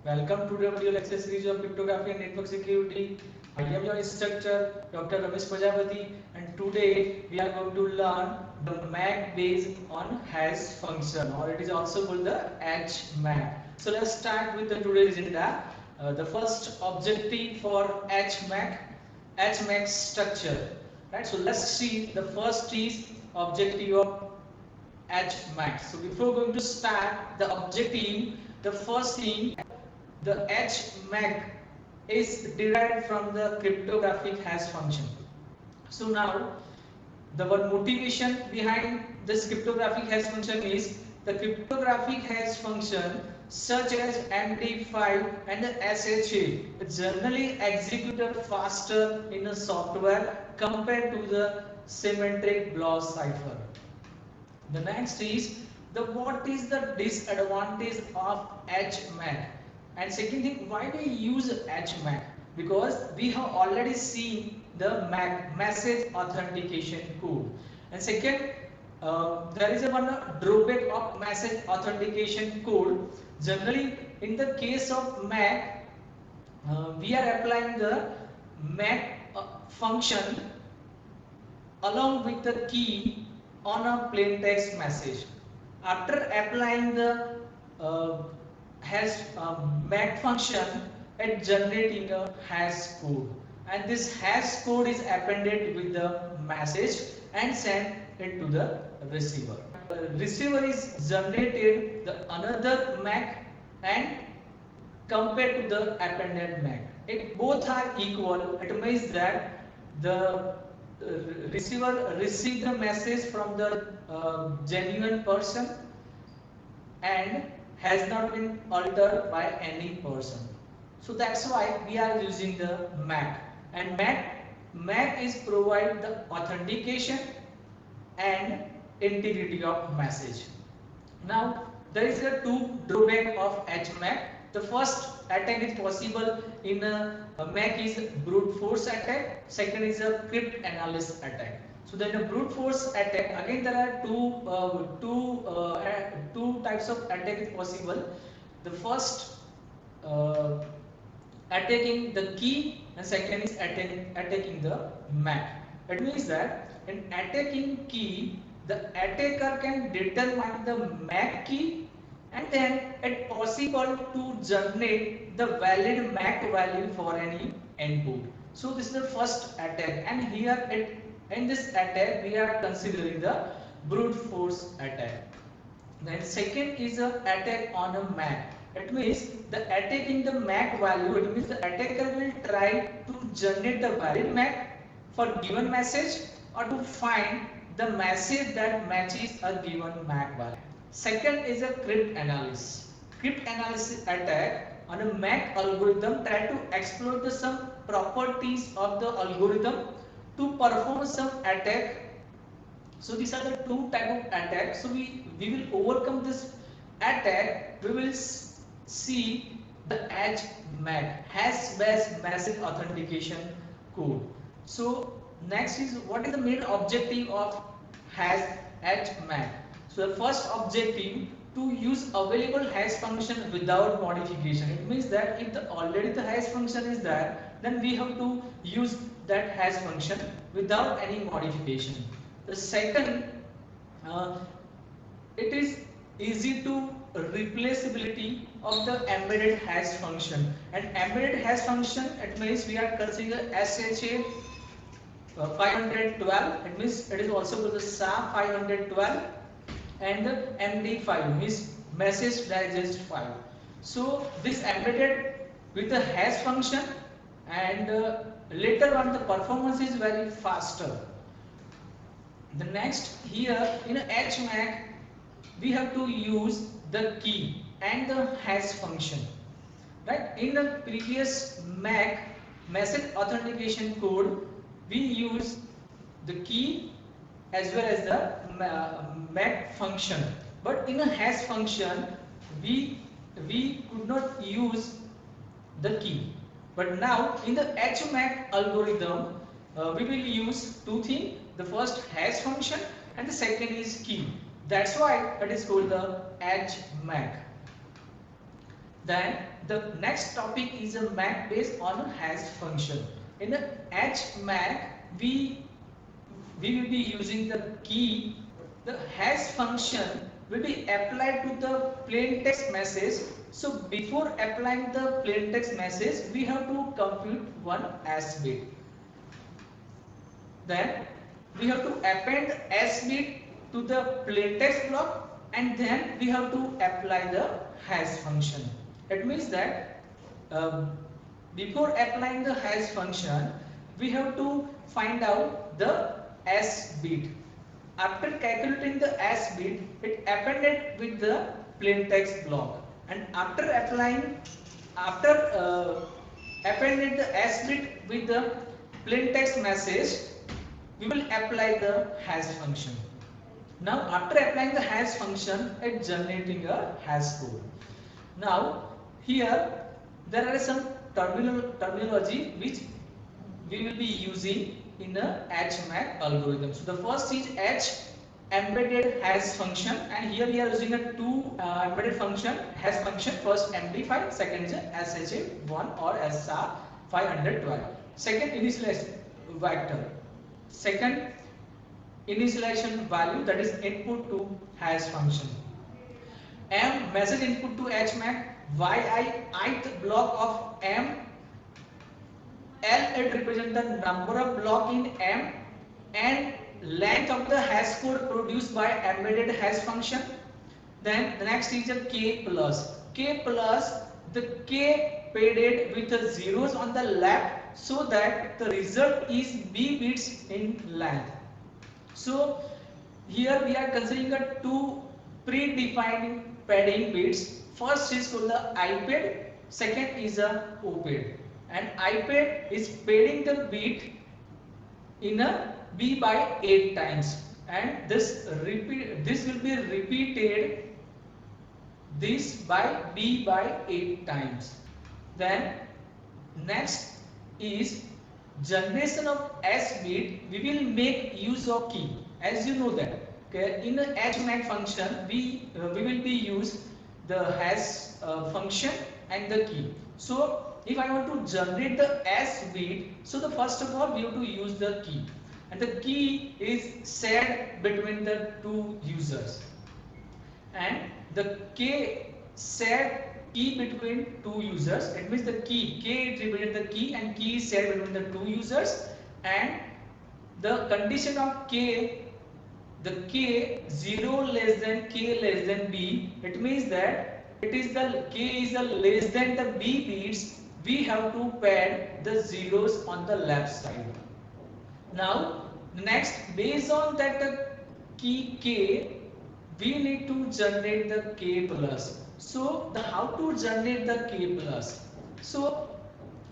Welcome to the video lecture series of cryptography and network security. I am your instructor, Dr. Ramesh Prajapati, and today we are going to learn the MAC based on hash function, or it is also called the HMAC. So let's start with the today's agenda. The first objective for HMAC structure. Right. So let's see. The first is objective of HMAC. So before going to start the objective, the first thing, the HMAC is derived from the cryptographic hash function. So now the one motivation behind this cryptographic hash function is the cryptographic hash function such as MD5 and the SHA generally executed faster in a software compared to the symmetric BLAS cipher. The next is the what is the disadvantage of HMAC, and second thing, why do we use HMAC? Because we have already seen the MAC, message authentication code, and second, there is a one drawback of message authentication code. Generally, in the case of MAC, we are applying the MAC function along with the key on a plain text message. After applying the hash MAC function, it generating a hash code, and this hash code is appended with the message and sent it to the receiver. Receiver is generated the another MAC and compared to the appended MAC. If both are equal, it means that the receiver received the message from the genuine person and has not been altered by any person. So that's why we are using the MAC, and MAC is provide the authentication and integrity of message. Now there is a two drawback of HMAC. The first attack is possible in a MAC is brute force attack. Second is a cryptanalysis attack. So then a brute force attack, again there are two types of attack is possible. The first attacking the key, and second is attacking the MAC. It means that in attacking key, the attacker can determine the MAC key, and then it's possible to generate the valid MAC value for any input. So this is the first attack, and here in this attack we are considering the brute force attack. Then second is a attack on a MAC. It means the attacking the MAC value. It means the attacker will try to generate the valid MAC for given message, or to find the message that matches a given MAC value. Second is a cryptanalysis. Cryptanalysis attack on a MAC algorithm try to exploit some properties of the algorithm to perform some attack. So these are the two type of attacks. So we will overcome this attack. We will see the HMAC, hash-based message authentication code. So next is what is the main objective of HMAC. So the first objective, to use available hash function without modification. It means that if already the hash function is there, then we have to use that hash function without any modification. The second, it is easy to replaceability of the embedded hash function. And embedded hash function, it means we are considering SHA 512. It means it is also called the SHA 512, and the MD5 means message digest file. So this embedded with the hash function, and later on the performance is very faster. The next, here in HMAC we have to use the key and the hash function, right? In the previous MAC, message authentication code, we use the key as well as the MAC function, but in a hash function we could not use the key. But now in the HMAC algorithm, we will use two things. The first hash function, and the second is key. That's why it is called the HMAC. Then the next topic is a MAC based on a hash function. In the HMAC, we will be using the key. The hash function will be applied to the plain text message. So before applying the plain text message, we have to compute one hash bit. Then we have to append hash bit to the plain text block, and then we have to apply the hash function. It means that before applying the hash function, we have to find out the hash bit. After calculating the hash bit, it appended with the plain text block, and after appended the hash bit with the plain text message, we will apply the hash function. Now after applying the hash function, it's generating a hash code. Now here there are some terminology which we will be using in a HMAC algorithm. So the first is H embedded hash function, and here we are using a two embedded function hash function. First MD5, second is SHA1 or SR512. Second initialization vector. Second initialization value, that is input to hash function. M message input to HMAC. Ith block of M. L, it represents the number of block in M, and length of the hash code produced by embedded hash function. Then the next is a K plus. K plus, the K padded with the zeros on the left, so that the result is B bits in length. So here we are considering the two predefined padding bits. First is called the IPAD, second is a OPAD. And IPAD is padding the bit in a B by 8 times, and this will be repeated this by B by 8 times. Then next is generation of S bit. We will make use of key, as you know that. Okay, in the HMAC function we will be use the hash function and the key. So if I want to generate the S bit, so the first of all we have to use the key, and the key is shared between the two users, and the K shared key between two users. It means the key K represents the key, and key is shared between the two users, and the condition of K, the K 0 less than K less than B, it means that it is the K is the less than the B bits. We have to pad the zeros on the left side. Now next, based on that the key K, we need to generate the K plus. So how to generate the K plus? So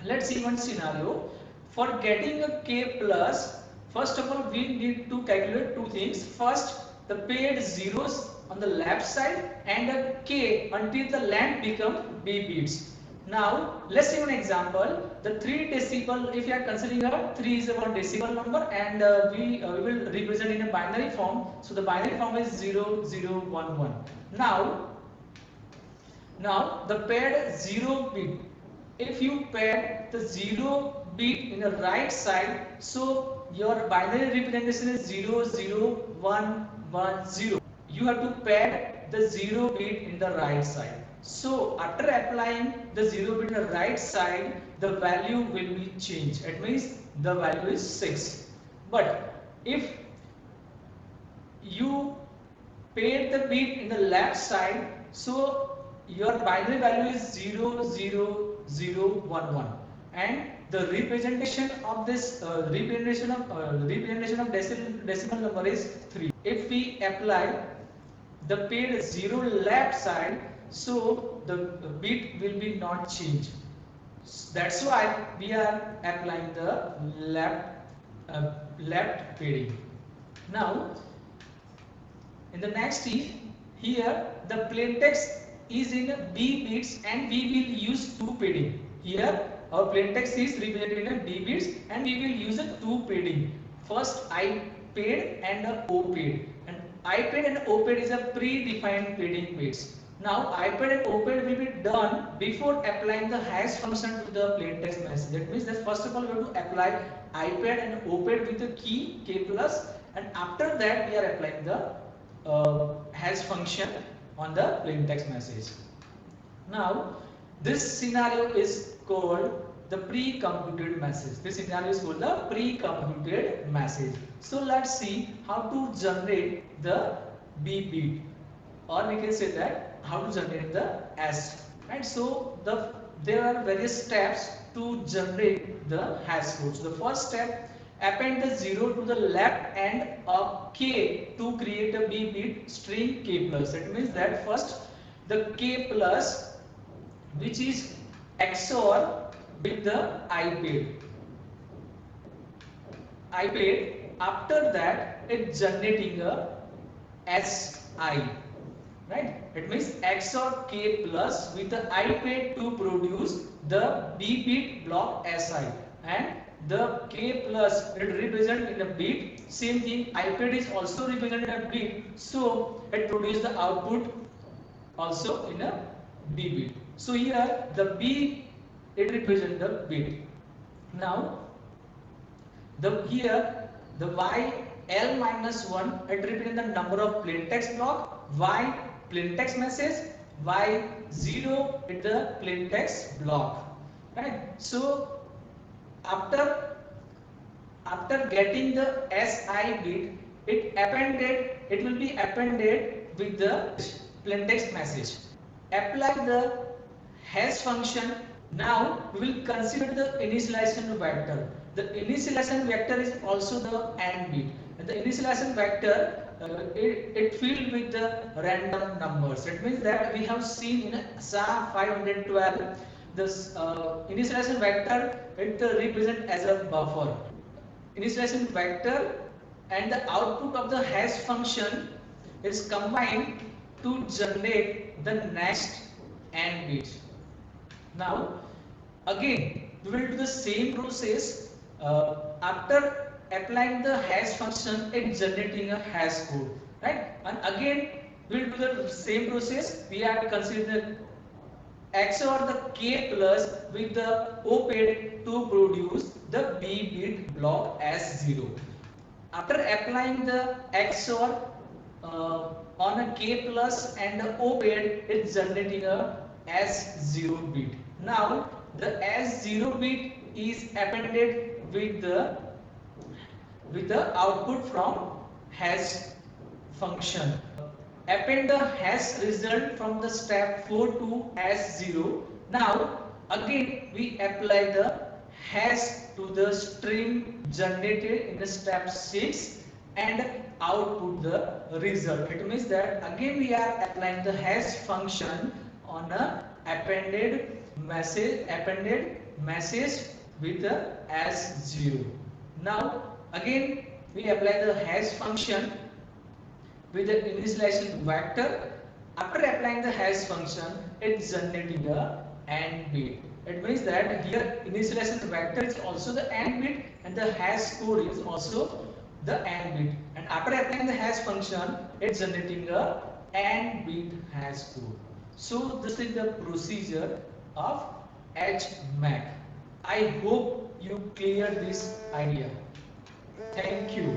let's see one scenario. For getting a K plus, first of all we need to calculate two things. First, the paired zeros on the left side, and a K until the length become B bits. Now let's see one example. The 3 decibel, if you are considering a 3 is a 1 decibel number, and we will represent in a binary form. So the binary form is 0011. Now the paired 0 bit, if you pair the 0 bit in the right side, so your binary representation is 00110. You have to pair the 0 bit in the right side. So after applying the 0 bit in the right side, the value will be changed. It means the value is 6. But if you pair the bit in the left side, so your binary value is 00011, and the representation of this representation of decimal number is 3. If we apply the paired 0 left side, so the bit will be not changed. That's why we are applying the left pairing. Now in the next is, here the plain text is in B bits, and we will use two padding. Here our plain text is represented in B bits, and we will use a two padding. First IPAD and OPAD, and IPAD and OPAD is a predefined padding bits. Now IPAD and OPAD will be done before applying the hash function to the plain text message. That means that first of all we have to apply IPAD and OPAD with the key k plus, and after that we are applying the hash function on the plain text message. Now this scenario is called the pre-computed message. This scenario is called the pre-computed message. So let's see how to generate the B bit, or we can say that how to generate the S. Right? So there are various steps to generate the hash code. So the first step, append the 0 to the left and a k to create a B bit string k plus. It means that first the k plus, which is XOR with the IPAD. After that it's generating a SI. Right? It means XOR k plus with the IPAD to produce the B bit block SI, and the k plus it represent in a bit. Same thing, IPAD is also represented in a bit, so it produces the output also in a B bit. So here the B, it represents the bit. Now here the y L minus 1, it represents the number of plain text block, y plain text message, y 0 is the plain text block. Right? So after getting the SI bit, it will be appended with the plain text message. Apply the hash function. Now we will consider the initialization vector. The initialization vector is also the AND bit. And the initialization vector it filled with the random numbers. It means that we have seen in SAR 512 this initialization vector, it represents as a buffer. Initialization vector and the output of the hash function is combined to generate the next AND bit. Now again we will do the same process. After applying the hash function, it's generating a hash code, right? And again we will do the same process. We have to consider XOR the k plus with the OPAD to produce the B bit block as 0. After applying the XOR on a k plus and the OPAD, it's generating a S0 bit. Now the S0 bit is appended with the output from hash function. Append the hash result from the step 4 to S0. Now again we apply the hash to the string generated in the step 6 and output the result. It means that again we are applying the hash function on a appended message with the S0. Now again we apply the hash function with the initialization vector. After applying the hash function, it's generating a AND bit. It means that here initialization vector is also the AND bit and the hash code is also the AND bit. And after applying the hash function, it's generating a AND bit hash code. So this is the procedure of HMAC. I hope you clear this idea. Thank you.